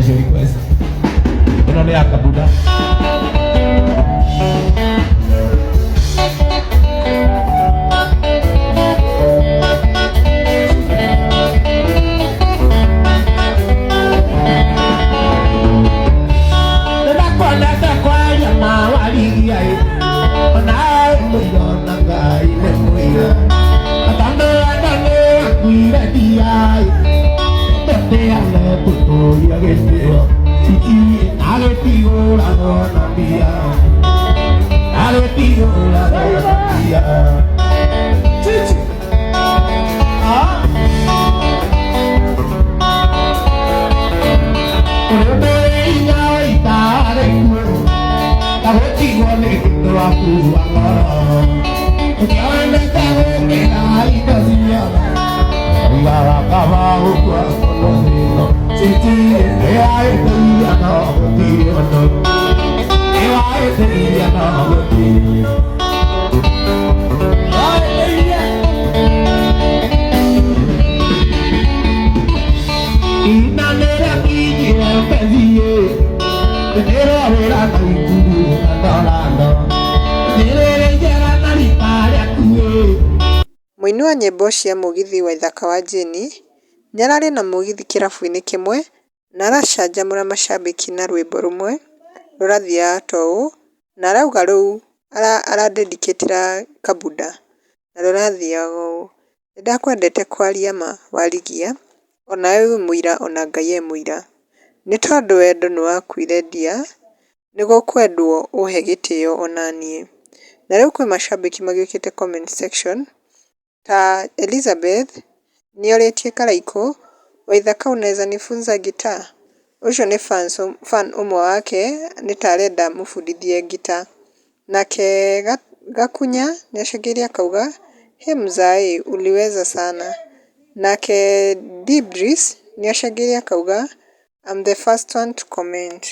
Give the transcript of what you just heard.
special request. Ino ni Kabuda. Mũini wa nyĩmbo cia mũgithi Waithaka wa Jane nĩararĩ na mũgithi kĩrabu-inĩ kĩmwe na aracanjamũra macambĩki na rwĩmbo rũmwe rũrathiaga ta ũũ na arauga rũu aradedicatĩra Kabuda na rũrathiaga ũũ: nĩndakwendete kwaria ma warigia, onawe wĩ mũira ona Ngai e mũira, nĩ tondũ wendo nĩwakuire ndia, nĩgũkwendwo ũhe gĩtĩo onaniĩ. Na rĩu kwĩ macambĩki magĩũkĩte comment section ta Elizabeth nĩorĩtie Karaikũ, Waithaka unaweza nifunza gitaa? Ũcio nĩ fan ũmwe wake nĩta arenda amũbundithie gitaa. Nake Gakunya nĩacũngĩrĩirie akauga he mzai uliweza sana. Nake Dibris nĩacũngĩrĩirie akauga I'm the first one to comment.